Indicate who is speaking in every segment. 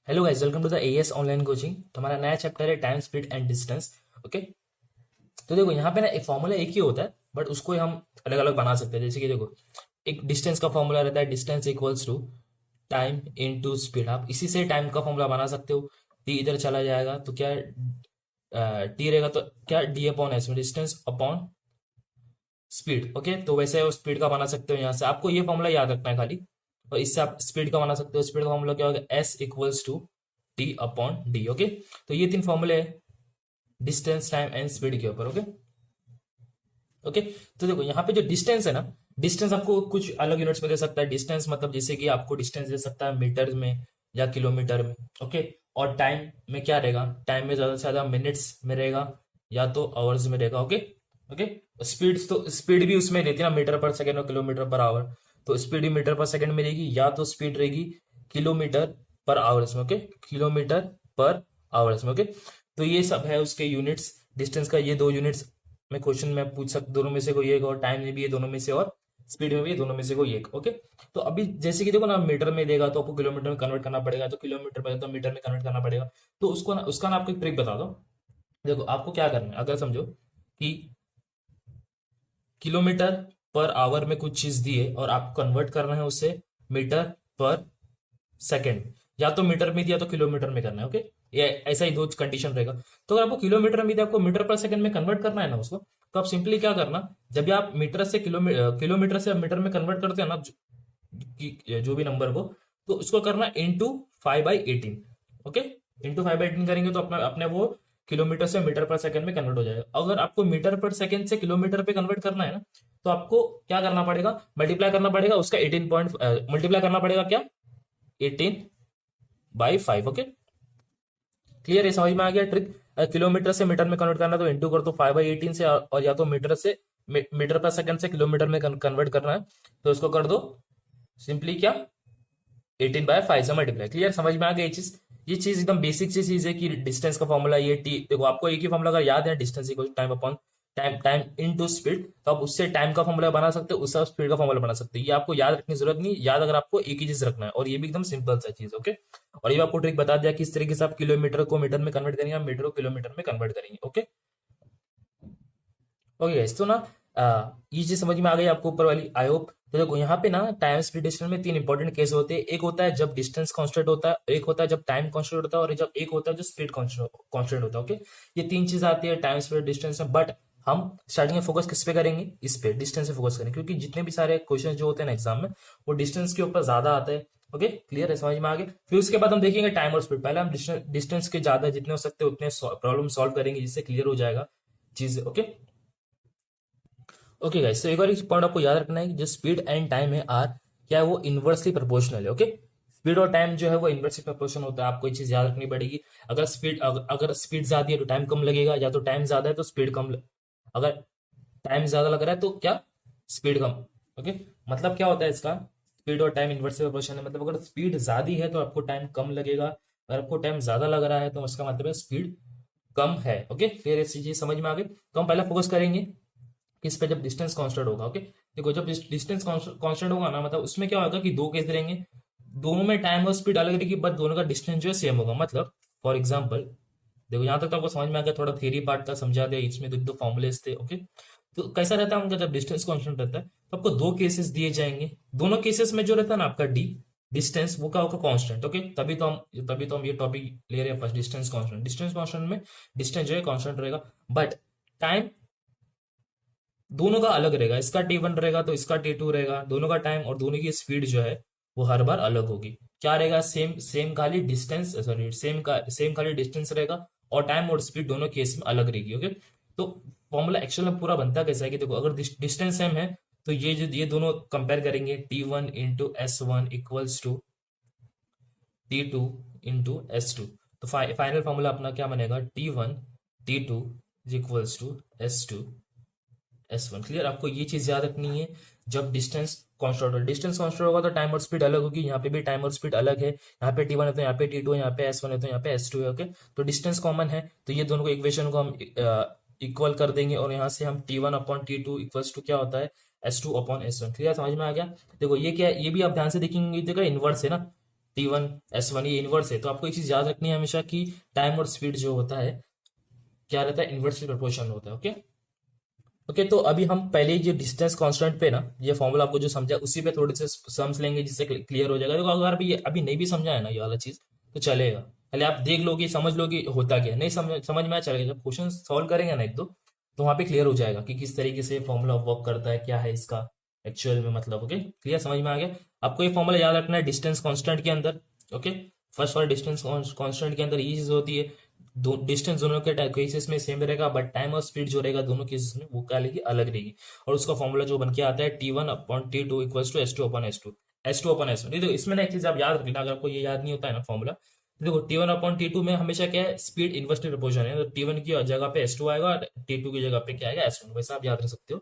Speaker 1: Hello guys, welcome to the AS online coaching. तो हमारा नया चैप्टर है time, speed and distance. Okay, तो देखो यहाँ पे ना एक फॉर्मूला एक ही होता है, बट उसको हम अलग अलग बना सकते हैं। जैसे कि देखो, एक डिस्टेंस का फॉर्मूला रहता है, distance equals to time into speed. आप इसी से टाइम का फॉर्मूला बना सकते हो। टी इधर चला जाएगा तो क्या टी रहेगा, तो क्या डी अपॉन एस में डिस्टेंस अपॉन स्पीड। ओके, तो वैसे वो स्पीड का बना सकते हो। यहाँ से आपको ये फॉर्मूला याद रखना है खाली, और इससे आप स्पीड का बना सकते हो। स्पीड का फॉर्मूला क्या होगा, S equals to T upon D. Okay, तो ये तीन फॉर्मूले हैं डिस्टेंस, टाइम एंड स्पीड के ऊपर। ओके ओके, तो देखो यहाँ पे जो डिस्टेंस है ना, डिस्टेंस आपको कुछ अलग यूनिट्स में दे सकता है। डिस्टेंस मतलब जैसे कि आपको डिस्टेंस दे सकता है मीटर में या किलोमीटर में। ओके, और टाइम में क्या रहेगा, टाइम में ज्यादा से ज्यादा मिनट्स में रहेगा या तो आवर्स में रहेगा। ओके ओके, स्पीड तो स्पीड भी उसमें रहती है ना, मीटर पर सेकेंड और किलोमीटर पर आवर। तो स्पीड भी मीटर पर सेकेंड में रहेगी या तो स्पीड रहेगी किलोमीटर पर आवर्स में। ओके, किलोमीटर पर आवर्स में। ओके, तो ये सब है उसके यूनिट्स। डिस्टेंस का ये दो यूनिट्स में क्वेश्चन में पूछ सकते, दोनों में से कोई एक, और टाइम में भी ये दोनों में से, और स्पीड में भी ये दोनों में से कोई एक। ओके, तो अभी जैसे कि देखो ना, मीटर में देगा तो आपको किलोमीटर में कन्वर्ट करना पड़ेगा, तो किलोमीटर में तो मीटर में कन्वर्ट करना पड़ेगा। तो उसको ना, उसका ना आपको एक ट्रिक बता दो। देखो आपको क्या करना है, अगर समझो कि किलोमीटर पर आवर में कुछ चीज दी है और आपको कन्वर्ट करना है उसे मीटर पर सेकेंड, या तो मीटर में दिया तो किलोमीटर में करना है। ओके, ये ऐसा ही दो कंडीशन रहेगा। तो अगर आपको किलोमीटर में दिया, आपको मीटर पर सेकंड में कन्वर्ट करना है ना उसको, तो आप सिंपली क्या करना, जब भी आप मीटर से किलोमीटर से मीटर में कन्वर्ट करते हैं ना, जो भी नंबर को, तो उसको करना इंटू 5/18। ओके, इंटू 5/18 करेंगे तो अपना अपने वो किलोमीटर से मीटर पर सेकंड में कन्वर्ट हो जाएगा। अगर आपको मीटर पर सेकंड से किलोमीटर पे कन्वर्ट करना है ना, तो आपको क्या करना पड़ेगा, मल्टीप्लाई करना पड़ेगा उसका 18 पॉइंट, मल्टीप्लाई करना पड़ेगा क्या, 18/5। ओके, क्लियर है, समझ में आ गया ट्रिक। किलोमीटर से मीटर में कन्वर्ट करना तो इंटू कर दो 5/18 से, और या तो मीटर से मीटर पर सेकंड से किलोमीटर में कन्वर्ट करना है तो उसको कर दो सिंपली क्या, 18/5 से मल्टीप्लाई। क्लियर, समझ में आ गया ये चीज एकदम बेसिक सी चीज है कि डिस्टेंस का फॉर्मूला ये टी। देखो आपको एक ही फॉर्मूला अगर याद है, distance equal time upon time, time into speed, तो आप उससे टाइम का फॉर्मूला बना सकते हो, उससे स्पीड का फॉर्मूला बना सकते हो। ये आपको याद रखने की जरूरत नहीं, याद अगर आपको एक ही चीज रखना है, और ये भी एकदम सिंपल सा चीज। ओके, और ये आपको ट्रिक बता दिया कि इस तरीके से आप किलोमीटर को मीटर में कन्वर्ट करेंगे, मीटर को किलोमीटर में कन्वर्ट करेंगे। ओके ओके गाइस, तो ना ये चीज समझ में आ गई आपको ऊपर वाली, आई होप। तो देखो यहाँ पे ना टाइम स्पीड डिस्टेंस में तीन इंपॉर्टेंट केस होते हैं। एक होता है जब डिस्टेंस कांस्टेंट होता है, एक होता है जब टाइम कांस्टेंट होता है, और जब एक होता है जो स्पीड कांस्टेंट होता है। ओके, ये तीन चीज आती है टाइम स्पीड डिस्टेंस में, बट हम स्टार्टिंग में फोकस किस पे करेंगे, इस पे डिस्टेंस पे फोकस करेंगे, क्योंकि जितने भी सारे क्वेश्चन जो होते हैं ना एग्जाम में, वो डिस्टेंस के ऊपर ज्यादा आता है। ओके, क्लियर है, समझ में आ गया। फिर उसके बाद हम देखेंगे टाइम और स्पीड। पहले हम डिस्टेंस के ज्यादा जितने हो सकते हैं उतने प्रॉब्लम सॉल्व करेंगे, जिससे क्लियर हो जाएगा चीज। ओके ओके गाइस, तो एक और पॉइंट आपको याद रखना है कि जो स्पीड एंड टाइम है आर, क्या है, वो इनवर्सली प्रोपोर्शनल है। ओके, स्पीड और टाइम जो है वो इनवर्सली प्रोपोर्शनल होता है। आपको ये चीज याद रखनी पड़ेगी। अगर स्पीड ज्यादा है तो टाइम कम लगेगा, या तो टाइम ज्यादा है तो स्पीड कम अगर टाइम ज्यादा लग रहा है तो क्या, स्पीड कम। ओके, मतलब क्या होता है इसका, स्पीड और टाइम इनवर्सली प्रोपोर्शनल है, मतलब अगर स्पीड ज्यादा है तो आपको टाइम कम लगेगा, अगर आपको टाइम ज्यादा लग रहा है तो उसका मतलब है स्पीड कम है। ओके, फिर ऐसी चीज समझ में आ गई। तो हम पहले फोकस करेंगे किस पे, जब डिस्टेंस कांस्टेंट होगा। ओके, देखो जब डिस्टेंस कांस्टेंट होगा ना, मतलब उसमें क्या होगा कि दो केस रहेंगे, दोनों में टाइम और स्पीड अलग रहेगी, बट दोनों का डिस्टेंस जो है सेम होगा। मतलब फॉर एग्जांपल देखो, यहाँ तक तो आपको समझ में आ गया, थोड़ा थियरी पार्ट का समझा दिया, इसमें दो फॉर्मुलेस थे। ओके, तो कैसा रहता है उनका, जब डिस्टेंस कांस्टेंट रहता है तो आपको दो केसेस दिए जाएंगे, दोनों केसेस में जो रहता है ना आपका डी डिस्टेंस, वो क्या होगा, कांस्टेंट। ओके, तभी तो हम ये टॉपिक ले रहे हैं फर्स्ट, डिस्टेंस कांस्टेंट में डिस्टेंस जो है कांस्टेंट रहेगा, बट टाइम दोनों का अलग रहेगा। इसका T1 रहेगा तो इसका T2 रहेगा, दोनों का टाइम और दोनों की स्पीड जो है वो हर बार अलग होगी। क्या रहेगा, सेम सेम खाली डिस्टेंस, सॉरी सेम खाली डिस्टेंस रहेगा, और टाइम और स्पीड दोनों केस में अलग रहेगी। ओके, तो फॉर्मूला एक्चुअल में पूरा बनता कैसा है कि देखो, अगर डिस्टेंस सेम है तो ये दोनों कंपेयर करेंगे, T1 × S1 equals to T2 × S2। तो फाइनल फॉर्मूला अपना क्या बनेगा, T1 T2 equals to S1। Clear, आपको ये चीज याद रखनी है। जब डिस्टेंस कॉन्स्टेंट होगा तो टाइम और स्पीड अलग होगी, यहाँ पे भी टाइम और स्पीड अलग है। यहाँ पे T1 है तो यहाँ पे T2 है, यहाँ पे S1 है तो यहाँ पे S2 है। ओके, तो डिस्टेंस कॉमन है, तो ये दोनों को इक्वेशन को हम इक्वल कर देंगे, और यहाँ से हम T1/T2 इक्वल्स टू क्या होता है, S2/S1। क्लियर, समझ में आ गया। देखो ये क्या है, ये भी आप ध्यान से देखेंगे, देखो इनवर्स है ना, T1 S1 ये इनवर्स है। तो आपको एक चीज याद रखनी है हमेशा कि टाइम और स्पीड जो होता है क्या रहता है, इनवर्सली प्रोपोर्शनल होता है। ओके ओके, तो अभी हम पहले जो डिस्टेंस कांस्टेंट पे ना ये फॉर्मूला आपको जो समझा उसी पे थोड़े से सम्स लेंगे जिससे क्लियर हो जाएगा। देखो अगर अभी नहीं भी समझा है ना ये वाला चीज तो चलेगा, पहले आप देख लोगे समझ लोगे होता क्या है। नहीं समझ में आया चलेगा, जब क्वेश्चन सॉल्व करेंगे ना एक दो तो वहां पे क्लियर हो जाएगा कि किस तरीके से फॉर्मूला वर्क करता है, क्या है इसका एक्चुअल में मतलब। ओके क्लियर, समझ में आ गया। आपको ये फॉर्मूला याद रखना है डिस्टेंस कांस्टेंट के अंदर। ओके, फर्स्ट वाला डिस्टेंस कांस्टेंट के अंदर ये चीज होती है, दो डिस्टेंस दोनों के केसेस में सेम रहेगा बट टाइम और स्पीड जो रहेगा दोनों केसेस में वो क्या लेगी, अलग रहेगी। और उसका फॉर्मूला जो बन के आता है T1/T2 equals to S2/S2, S2/S1। देखो इसमें ना एक चीज आप याद रखना, अगर आपको ये याद नहीं होता है ना फॉर्मूला, देखो T1/T2 में हमेशा क्या है, स्पीड इन्वर्सली प्रोपोर्शनल है। तो T1 की जगह पे S2 आएगा और T2 की जगह पे क्या आएगा, S1। वैसा आप याद रख सकते हो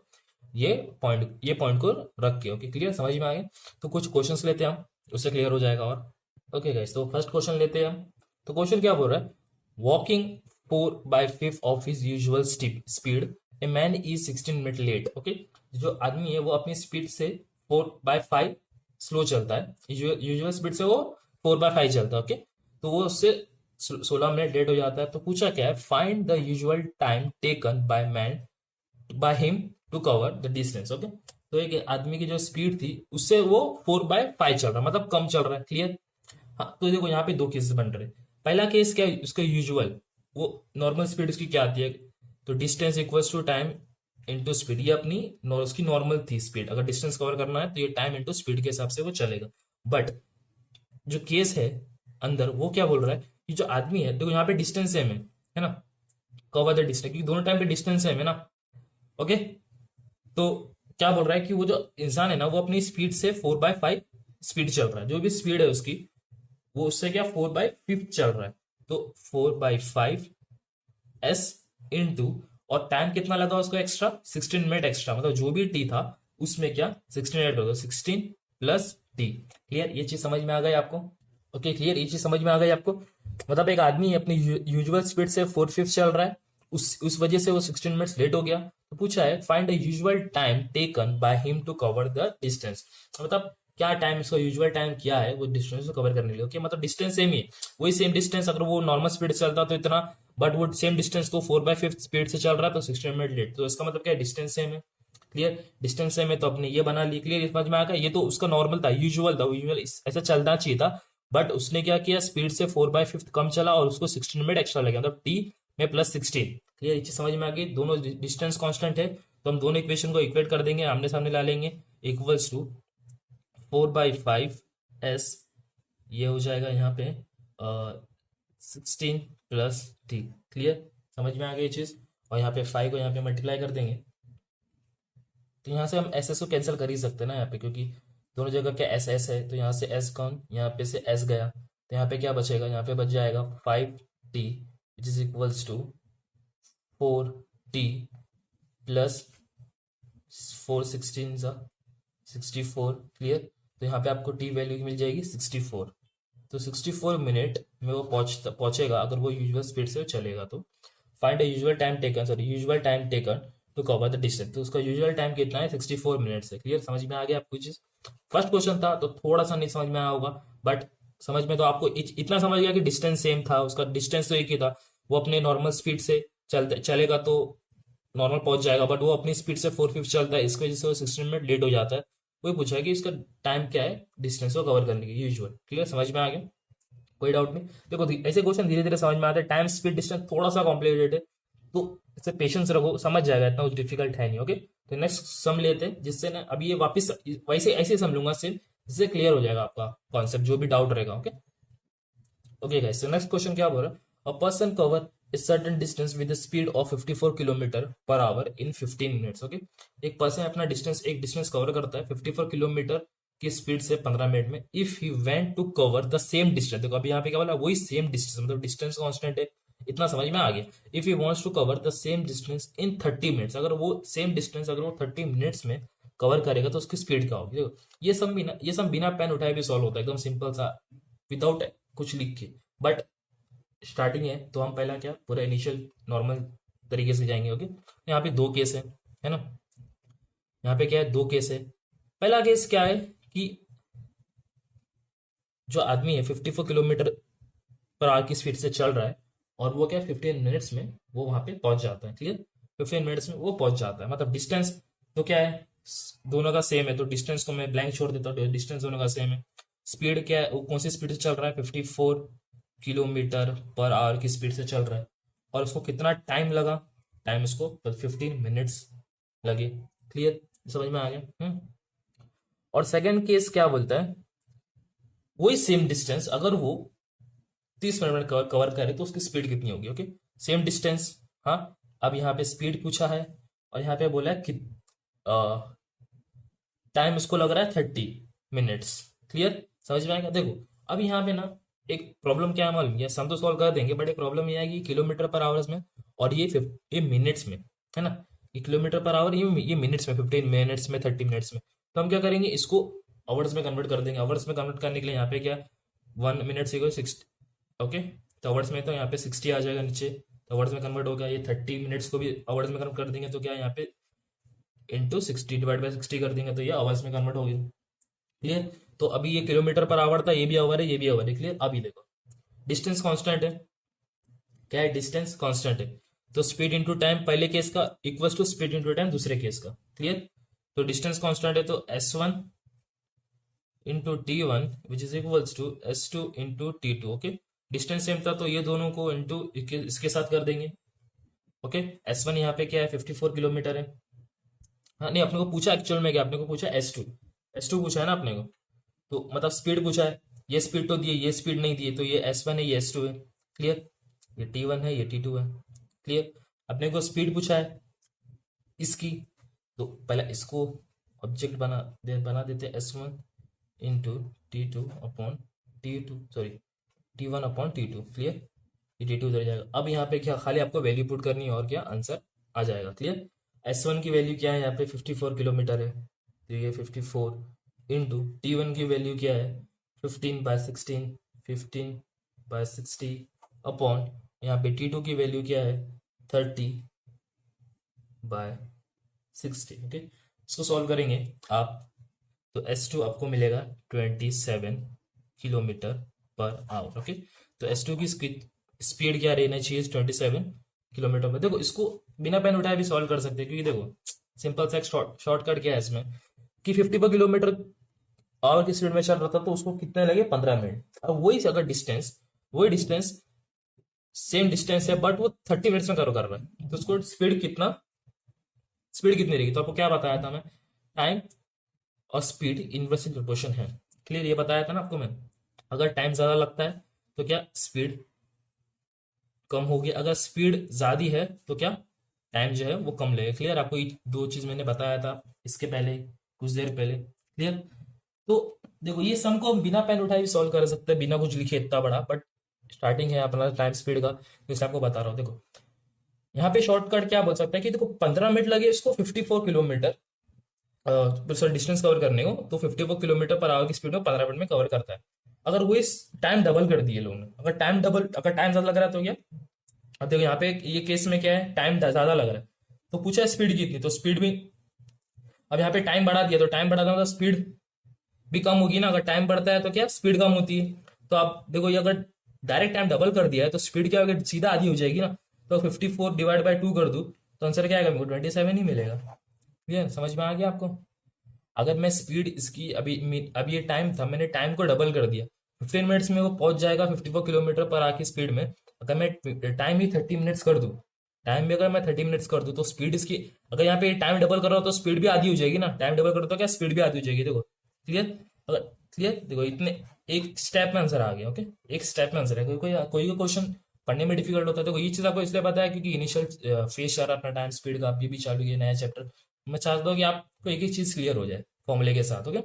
Speaker 1: ये पॉइंट को रख के। ओके क्लियर, समझ में आ गया। तो कुछ क्वेश्चंस लेते हैं हम, उससे क्लियर हो जाएगा। और ओके गाइस, तो फर्स्ट क्वेश्चन लेते हैं हम। तो क्वेश्चन क्या बोल रहा है, walking 4/5 of his usual speed, a man is 16 minute late. Okay, जो आदमी है वो अपनी स्पीड से 4/5 स्लो चलता है, यूजुअल स्पीड से वो 4/5 चलता है। ओके, तो वो उससे 16 मिनट लेट हो जाता है। तो पूछा क्या है, find the usual time taken by him to cover the distance. Okay, तो एक आदमी की जो स्पीड थी उससे वो 4/5 चल रहा है, मतलब कम चल रहा है। क्लियर। हाँ, तो देखो यहाँ पे दो केसेस बन रहे हैं। पहला केस क्या है, उसका यूजुअल वो नॉर्मल स्पीड उसकी क्या आती है, तो distance equals to time into speed. ये अपनी उसकी नॉर्मल थी स्पीड, अगर डिस्टेंस कवर करना है तो ये टाइम इंटू स्पीड के हिसाब से वो चलेगा। बट जो केस है अंदर वो क्या बोल रहा है कि जो आदमी है, देखो यहाँ पे डिस्टेंस सेम है ना, कवर द डिस्टेंस, क्योंकि दोनों टाइम पे डिस्टेंस सेम है ना। ओके, तो क्या बोल रहा है कि वो जो इंसान है ना वो अपनी स्पीड से 4/5 स्पीड चल रहा है, जो भी स्पीड है उसकी वो उससे क्या 4/5 चल रहा है। तो 4/5 S इंटू, और टाइम कितना लगा उसको एक्स्ट्रा, 16 मिनट एक्स्ट्रा, मतलब जो भी टी था उसमें क्या 16 मिनट होगा, 16 + T। क्लियर, ये चीज समझ में आ गई आपको। ओके क्लियर, ये चीज समझ में आ गई आपको। मतलब एक आदमी अपनी यूजुअल स्पीड से 4/5 चल रहा है, उस वजह से वो 16 मिनट्स लेट हो गया। तो पूछा है find the usual time taken by him to cover the distance, मतलब क्या टाइम, इसका यूजुअल टाइम क्या है वो डिस्टेंस को कवर करने के लिए। ओके, मतलब डिस्टेंस सेम ही है, वही सेम डिस्टेंस, अगर वो नॉर्मल स्पीड से चलता तो इतना, बट वो सेम डिस्टेंस को 4/5 स्पीड से चल रहा है तो 16 मिनट लेट। तो इसका मतलब क्या है, डिस्टेंस सेम है। क्लियर, डिस्टेंस सेम है तो अपने ये बना ली। क्लियर, समझ में आ गया। ये तो उसका नॉर्मल था, यूजुअल ऐसा चलना चाहिए था, बट उसने क्या किया, स्पीड से 4/5 कम चला और उसको 16 मिनट एक्स्ट्रा लगे, मतलब टी में +16। क्लियर, ये चीज समझ में आ गई। दोनों डिस्टेंस कांस्टेंट है तो हम दोनों इक्वेशन को इक्वेट कर देंगे, आमने सामने ला लेंगे, इक्वल्स टू 4/5S, ये हो जाएगा यहाँ पे 16 + T। क्लियर, समझ में आ गई ये चीज। और यहाँ पे 5 को यहाँ पे मल्टीप्लाई कर देंगे, तो यहाँ से हम एस को कैंसिल कर ही सकते हैं ना यहाँ पे, क्योंकि दोनों जगह क्या एस है, तो यहाँ से एस कौन, यहाँ पे से एस गया, तो यहाँ पे क्या बचेगा, यहाँ पे बच जाएगा 5T which is equals to 4T plus 4 16 = 64। Clear, तो यहाँ पे आपको टी वैल्यू मिल जाएगी 64। तो 64 मिनट में वो पहुंचेगा अगर वो यूजुअल स्पीड से चलेगा। तो find usual time taken to cover the distance, तो उसका यूजुअल टाइम कितना है, 64 मिनट्स है। क्लियर, समझ में आ गया आपको चीज। फर्स्ट क्वेश्चन था तो थोड़ा सा नहीं समझ में आया होगा, बट समझ में तो आपको इतना समझ गया कि डिस्टेंस सेम था, उसका डिस्टेंस तो एक ही था, वो अपने नॉर्मल स्पीड से चलेगा तो नॉर्मल पहुंच जाएगा, बट वो अपनी स्पीड से 4/5 चलता है, इसकी वजह से वो 16 मिनट लेट हो जाता है। वही पूछा है कि इसका टाइम क्या है डिस्टेंस को कवर करने की यूजुअल। क्लियर, समझ में आ गया, कोई डाउट नहीं। देखो ऐसे क्वेश्चन धीरे धीरे समझ में आते हैं, टाइम स्पीड डिस्टेंस थोड़ा सा कॉम्प्लिकेटेड है, तो इससे पेशेंस रखो, समझ जाएगा, इतना कुछ डिफिकल्ट है नहीं। ओके, तो नेक्स्ट सम लेते हैं, जिससे ना अभी ये वापस वैसे ऐसे सम लूंगा सिर्फ, जिससे क्लियर हो जाएगा आपका कॉन्सेप्ट, जो भी डाउट रहेगा। Okay okay guys, so next question क्या बोल रहा है, a person cover a certain distance with a speed of 54 km/h in 15 minutes। Okay, एक पर्सन अपना एक डिस्टेंस कवर करता है 54 किलोमीटर की स्पीड से 15 मिनट में। If he went to cover the same distance, देखो अभी यहाँ पे क्या बोला, वही सेम डिस्टेंस, मतलब डिस्टेंस कांस्टेंट है, इतना समझ में आ गया। If he wants to cover the same distance in 30 minutes, अगर वो सेम डिस्टेंस अगर वो 30 मिनट्स में कवर करेगा तो उसकी स्पीड क्या होगी। देखो ये सब बिना पेन उठाए भी सॉल्व होता है, एकदम सिंपल सा, विदाउट कुछ लिख के। बट स्टार्टिंग है तो हम पहला क्या पूरा इनिशियल नॉर्मल तरीके से जाएंगे। ओके, यहाँ पे दो केस है ना, यहाँ पे क्या है, दो केस है। पहला केस क्या है कि जो आदमी है 54 किलोमीटर पर आवर की स्पीड से चल रहा है, और वो क्या 15 मिनट्स में वो वहां पे पहुंच जाता है। क्लियर, 15 मिनट्स में वो पहुंच जाता है। मतलब डिस्टेंस तो क्या है, दोनों का सेम है, तो डिस्टेंस को मैं ब्लैंक छोड़ देता हूँ, डिस्टेंस दोनों का सेम है। स्पीड क्या है, वो कौन सी स्पीड से चल रहा है, 54 किलोमीटर पर आवर की स्पीड से चल रहा है, और उसको कितना टाइम लगा, टाइम इसको 15 मिनट्स लगे। क्लियर, समझ में आ गया। और सेकंड केस क्या बोलता है, वही सेम डिस्टेंस अगर वो 30 मिनट में कवर कवर करे तो उसकी स्पीड कितनी होगी। Okay, same distance. हाँ, अब यहाँ पे स्पीड पूछा है, और यहाँ पे बोला है कि टाइम उसको लग रहा है 30 मिनट्स। क्लियर, समझ में आएगा। देखो अब यहाँ पे ना एक प्रॉब्लम क्या है मालूम, ये हम तो सॉल्व कर देंगे, बट एक प्रॉब्लम ये आएगी किलोमीटर पर आवर्स में, और ये मिनट्स में है ना। ये किलोमीटर पर आवर, ये मिनट्स में, 15 मिनट्स में, 30 मिनट्स में। तो हम क्या करेंगे, इसको आवर्स में कन्वर्ट कर देंगे। आवर्स में कन्वर्ट करने के लिए यहाँ पे क्या, 1 मिनट इक्वल 60। ओके, तो आवर्स में तो यहाँ पे 60 आ जाएगा नीचे, तो आवर्स में कन्वर्ट होगा। ये 30 मिनट्स को भी आवर्स में कन्वर्ट कर देंगे, तो क्या यहाँ पे इंटू 60 डिवाइड बाई 60 कर देंगे, तो ये आवर्स में कन्वर्ट हो गया। क्लियर, तो अभी ये किलोमीटर पर आवर था, ये भी आवर है, ये भी आवर है। क्लियर, अभी देखो डिस्टेंस कांस्टेंट है, क्या है, डिस्टेंस कांस्टेंट है, तो स्पीड इंटू टाइम पहले केस का equals to speed into time दूसरे केस का। क्लियर, तो डिस्टेंस कांस्टेंट है, तो S1 into T1 which is equals to S2 into T2। Okay, distance same था, तो ये दोनों को इंटू इसके साथ कर देंगे। ओके, S1 यहाँ पे क्या है, 54 किलोमीटर है। हाँ नहीं, अपने को पूछा एक्चुअल में क्या, अपने को पूछा एस टू पूछा है ना अपने को, तो मतलब स्पीड पूछा है, ये स्पीड तो दी है, ये स्पीड नहीं दी है, तो ये S1 है, ये S2 है। क्लियर, ये T1 है, ये T2 है। क्लियर, अपने को स्पीड पूछा है इसकी, तो पहले इसको ऑब्जेक्ट बना देते S1 into T1 upon T2। Clear, ये T2 उधर जाएगा। अब यहाँ पे क्या, खाली आपको वैल्यू पुट करनी है और क्या आंसर आ जाएगा। क्लियर, S1 की वैल्यू क्या है, यहाँ पे 54 किलोमीटर है, तो ये 54 इंटू T1 की वैल्यू क्या है, 15/16 अपॉन यहाँ पे T2 की वैल्यू क्या है, 30/60। ओके, इसको सॉल्व करेंगे आप, तो S2 आपको मिलेगा 27 किलोमीटर पर आवर। ओके, तो S2 की स्पीड क्या रहना चाहिए, 27 किलोमीटर पर। देखो इसको बिना पेन उठाए भी सॉल्व कर सकते हैं, क्योंकि देखो सिंपल सा शॉर्टकट क्या है इसमें, कि 50 किलोमीटर आवर की स्पीड में चल रहा था, तो उसको कितने लगे, 15 मिनट। अब वही अगर वही डिस्टेंस सेम डिस्टेंस है, बट वो 30 मिनट्स में कवर कर रहा है, तो उसको स्पीड कितनी रहेगी। तो आपको क्या बताया था मैं, टाइम और स्पीड इनवर्स इन प्रोपोर्शन है। क्लियर, ये बताया था ना आपको मैं, अगर टाइम ज्यादा लगता है तो क्या स्पीड कम होगी, अगर स्पीड ज्यादा है तो क्या टाइम जो है वो कम लगेगा। क्लियर, आपको ये दो चीज मैंने बताया था इसके पहले, कुछ देर पहले। क्लियर, तो देखो ये सम को हम बिना पेन उठाए भी सॉल्व कर सकते हैं, बिना कुछ लिखे इतना बड़ा, बट स्टार्टिंग है अपना टाइम स्पीड का, तो इसलिए आपको बता रहा हूँ। देखो यहाँ पे शॉर्टकट क्या बोल सकते हैं, कि देखो 15 मिनट लगे इसको 54 किलोमीटर सॉरी डिस्टेंस कवर करने को, तो 54 किलोमीटर पर आवर की स्पीड में 15 मिनट में कवर करता है। अगर वो इस टाइम डबल कर दिए लोगों ने, अगर टाइम ज्यादा लग रहा है तो क्या, अब देखो यहाँ पे ये केस में क्या है, टाइम ज्यादा लग रहा है, तो पूछा है स्पीड कितनी, तो स्पीड भी, अब यहाँ पे टाइम बढ़ा दिया, तो टाइम बढ़ा तो स्पीड भी कम होगी ना, अगर टाइम बढ़ता है तो क्या स्पीड कम होती है। तो आप देखो ये अगर डायरेक्ट टाइम डबल कर दिया है, तो स्पीड क्या होगी, सीधा आधी हो जाएगी ना, तो 54 डिवाइड बाई 2 कर दूं, तो आंसर क्या आएगा, मेरे को 27 ही मिलेगा। क्लियर, समझ में आ गया आपको। अगर मैं स्पीड इसकी अभी ये टाइम था, मैंने टाइम को डबल कर दिया, 15 मिनट्स में वो पहुंच जाएगा 54 किलोमीटर पर आवर की स्पीड में। अगर मैं टाइम ही 30 मिनट्स कर दूं, टाइम भी अगर मैं 30 मिनट्स कर दूं, तो स्पीड इसकी, अगर यहाँ पे टाइम डबल कर रहा हो तो स्पीड भी आधी हो जाएगी ना, टाइम डबल करो तो क्या स्पीड भी आधी हो जाएगी। देखो क्लियर, अगर क्लियर, देखो इतने एक स्टेप में आंसर आ गया। ओके, एक स्टेप में आंसर है। कोई क्वेश्चन पढ़ने में डिफिकल्ट होता है, देखो ये चीज आपको इसलिए पता है क्योंकि इनिशियल फेज चल रहा है अपना टाइम स्पीड का, अभी भी चालू है नया चैप्टर। मैं चाहता हूँ कि आपको एक एक चीज क्लियर हो जाए फॉर्मूले के साथ। ओके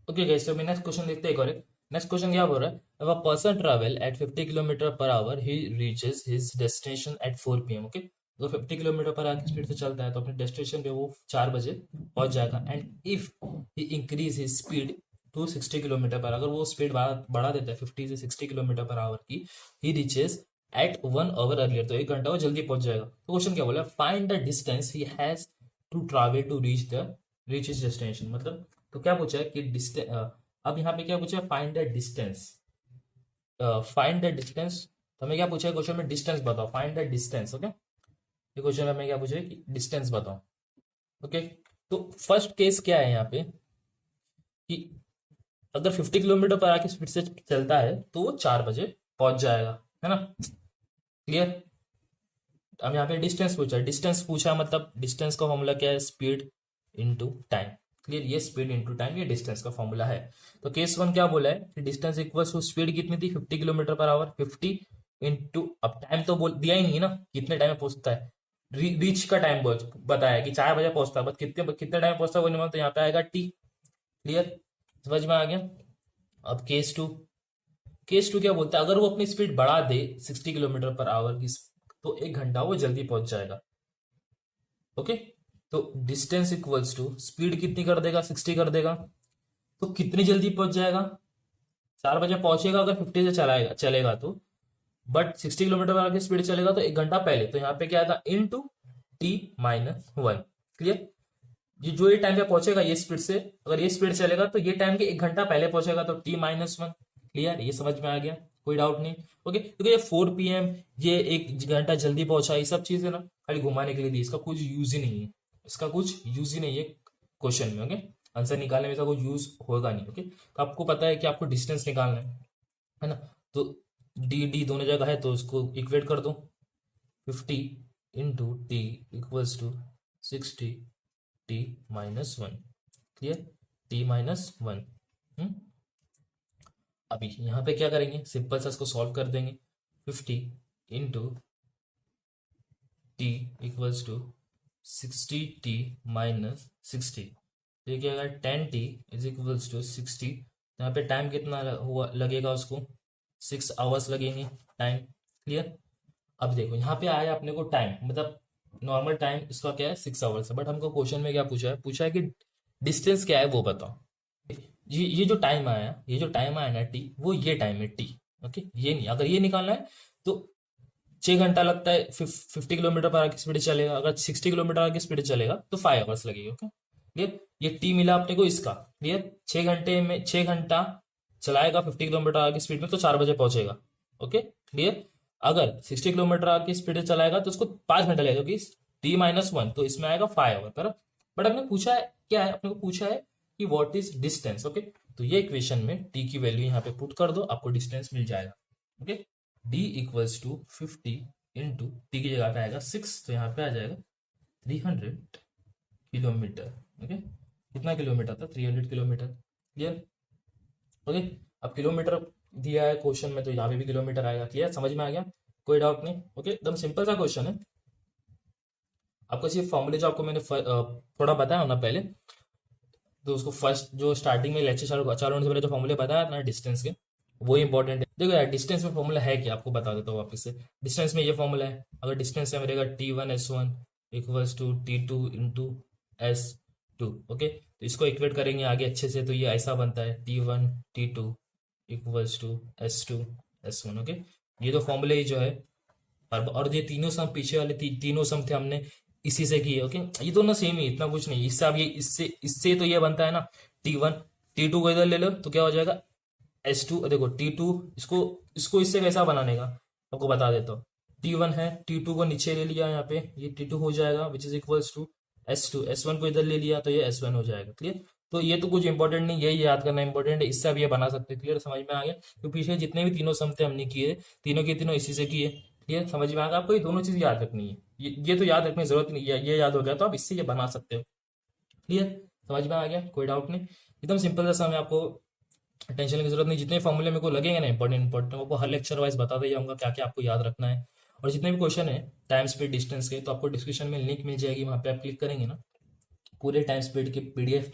Speaker 1: ओके गाइस, तो मैं नेक्स्ट क्वेश्चन देखते हैं एक और। नेक्स्ट क्वेश्चन क्या बोल रहा है, if a person travel at 50 kilometre per our he reaches his destination at 4 pm। Okay, तो 50 किलोमीटर पर आवर की स्पीड से चलता है, तो अपने डेस्टिनेशन पे वो 4 बजे पहुंच जाएगा। And if he increase his speed to 60 kilometer per, अगर वो स्पीड बढ़ा देता है 50 से 60 किलोमीटर पर आवर की, he reaches at 1 hour earlier, तो 1 घंटा वो जल्दी पहुंच जाएगा। तो क्वेश्चन क्या बोला, find the distance he has to travel to reach his destination. मतलब तो क्या पूछा है कि अब यहाँ पे क्या पूछा, find the distance. Find the distance, तो हमें क्या पूछा है क्वेश्चन में, डिस्टेंस बताओ, फाइंड द डिस्टेंस। ओके, ये क्वेश्चन में हमें क्या पूछा है कि डिस्टेंस बताओ। ओके, तो फर्स्ट केस क्या है यहाँ पे कि अगर 50 किलोमीटर पर आके स्पीड से चलता है तो वो 4 बजे पहुंच जाएगा, है ना। क्लियर। अब यहाँ पे डिस्टेंस पूछा, डिस्टेंस पूछा मतलब डिस्टेंस का फॉर्मूला क्या है, स्पीड इनटू टाइम। क्लियर, ये स्पीड इनटू टाइम, ये डिस्टेंस का फॉर्मूला है। तो केस वन क्या बोला है कि डिस्टेंस इक्वल्स टू स्पीड कितनी थी, 50 किलोमीटर पर आवर, 50 इंटू, अब टाइम तो बोल दिया ही नहीं ना कितने टाइम में पहुंचता है, रीच का टाइम बताया कि 4 बजे पहुंचता है, बट कितने कितने टाइम पहुंचता है वो नहीं मालूम, तो यहाँ पे आएगा टी। क्लियर, समझ में आ गया। अब केस टू क्या बोलता है, अगर वो अपनी स्पीड बढ़ा दे 60 किलोमीटर पर आवर की, तो 1 घंटा वो जल्दी पहुंच जाएगा। ओके, तो डिस्टेंस इक्वल्स टू स्पीड कितनी कर देगा, 60 कर देगा, तो कितनी जल्दी पहुंच जाएगा, 4 बजे पहुंचेगा अगर 50 से चलाएगा चलेगा तो, बट 60 किलोमीटर पर की स्पीड चलेगा तो 1 घंटा पहले, तो यहाँ पे क्या आएगा इन टू T-1। क्लियर, ये जो ये टाइम पे पहुंचेगा ये स्पीड से, अगर ये स्पीड चलेगा तो ये टाइम के 1 घंटा पहले पहुंचेगा, तो T-1। क्लियर, ये समझ में आ गया, कोई डाउट नहीं। ओके, क्योंकि ये 4 PM, ये 1 घंटा जल्दी पहुंचा, ये सब चीजें ना खाली घुमाने के लिए दी, इसका कुछ यूज ही नहीं है, इसका कुछ यूज ही नहीं है क्वेश्चन में। ओके, आंसर निकालने में इसका कुछ यूज होगा नहीं। ओके, तो आपको पता है कि आपको डिस्टेंस निकालना है ना, तो डी डी दोनों जगह है तो उसको इक्वेट कर दो, 50 into T equals to 60 T-1। Clear, T-1। अभी यहाँ पे क्या करेंगे, सिंपल सा इसको सॉल्व कर देंगे, 50 into T equals to 60T-60, तो ये क्या होगा 10T इज इक्वल्स टू 60। यहाँ पे टाइम कितना हुआ लगेगा उसको, 6 आवर्स लगेंगे टाइम। क्लियर, अब देखो यहाँ पे आया अपने को टाइम, मतलब नॉर्मल टाइम इसका क्या है 6 आवर्स है, बट हमको क्वेश्चन में क्या पूछा है कि डिस्टेंस क्या है वो बताओ। ये जो टाइम आया, ये जो टाइम आया ना टी, वो ये टाइम है टी। ओके, ये नहीं, अगर ये निकालना है तो 6 घंटा लगता है, 50 किलोमीटर पर आगे स्पीड चलेगा, अगर 60 किलोमीटर आगे स्पीड चलेगा तो 5 आवर्स लगेगी। ओके, क्लियर, ये टी मिला अपने को इसका। क्लियर, 6 घंटे में 6 घंटा चलाएगा 50 किलोमीटर आगे स्पीड में तो 4 बजे पहुंचेगा। ओके, क्लियर, अगर 60 किलोमीटर आगे स्पीड से चलाएगा तो उसको 5 घंटे लगेगा, क्योंकि T-1, तो इसमें आएगा 5 आवर पर। बट अपने पूछा है क्या है, अपने को पूछा है कि व्हाट इज डिस्टेंस। ओके, तो ये इक्वेशन में टी की वैल्यू यहाँ पे पुट कर दो, आपको डिस्टेंस मिल जाएगा। Okay, D equals to 50 into T की जगह पे आएगा 6, तो यहाँ पे आ जाएगा 300 किलोमीटर। ओके, कितना किलोमीटर था, 300 किलोमीटर। क्लियर, ओके, अब किलोमीटर दिया है क्वेश्चन में तो यहाँ पे भी किलोमीटर आएगा। क्लियर, समझ में आ गया, कोई डाउट नहीं। ओके, एकदम सिंपल सा क्वेश्चन है। आपको सिर्फ फॉर्मूले जो आपको मैंने थोड़ा बताया ना पहले, तो उसको फर्स्ट जो स्टार्टिंग में लेक्चर चालू होने से पहले जो फॉर्मूले बताया ना डिस्टेंस के, वो इंपॉर्टेंट है। देखो यार, डिस्टेंस में फॉर्मूला है क्या, आपको बता देता हूँ वापस से। डिस्टेंस में ये फॉर्मूला है, अगर डिस्टेंस है मेरेगा T1S1 equals to T2 into S2। Okay, तो इसको इक्वेट करेंगे आगे अच्छे से, तो ये ऐसा बनता है T1 T2 equals to S2 S1। Okay, ये तो फॉर्मूले ही जो है, और ये तीनों सम पीछे वाले तीनों सम थे हमने इसी से किए। ओके, ये दोनों सेम ही, इतना कुछ नहीं। इससे अब ये इससे तो ये बनता है ना T1, T2 को इधर ले लो तो क्या हो जाएगा S2। देखो T2, इसको इसको इससे कैसा बनाने का आपको बता देता हूँ। T1 है, T2 को नीचे ले लिया, यहाँ पे ये T2 हो जाएगा विच is equals to S2, S1 को इधर ले लिया तो ये S1 हो जाएगा। क्लियर, तो ये तो कुछ इंपॉर्टेंट नहीं, यही याद करना इंपॉर्टेंट है, इससे अब ये बना सकते हैं। क्लियर, समझ में आ गया, तो पीछे जितने भी तीनों सम थे हमने किए, तीनों के तीनों इसी से किए। क्लियर, समझ में आ गया, आपको ये दोनों चीज याद रखनी है, ये तो याद रखने की जरूरत नहीं है, ये याद हो गया तो आप इससे ये बना सकते हो। क्लियर, समझ में आ गया, कोई डाउट नहीं, एकदम सिंपल सा मैं आपको टेंशन की जरूरत नहीं। जितने फॉर्मूले मेरे को लगेंगे ना इंपॉर्टेंट आपको हर लेक्चर वाइज बताते जाऊंगा क्या क्या आपको याद रखना है। और जितने भी क्वेश्चन है टाइम स्पीड डिस्टेंस के, तो आपको डिस्क्रिप्शन में लिंक मिल जाएगी, वहां पे आप क्लिक करेंगे ना, पूरे टाइम स्पीड की PDF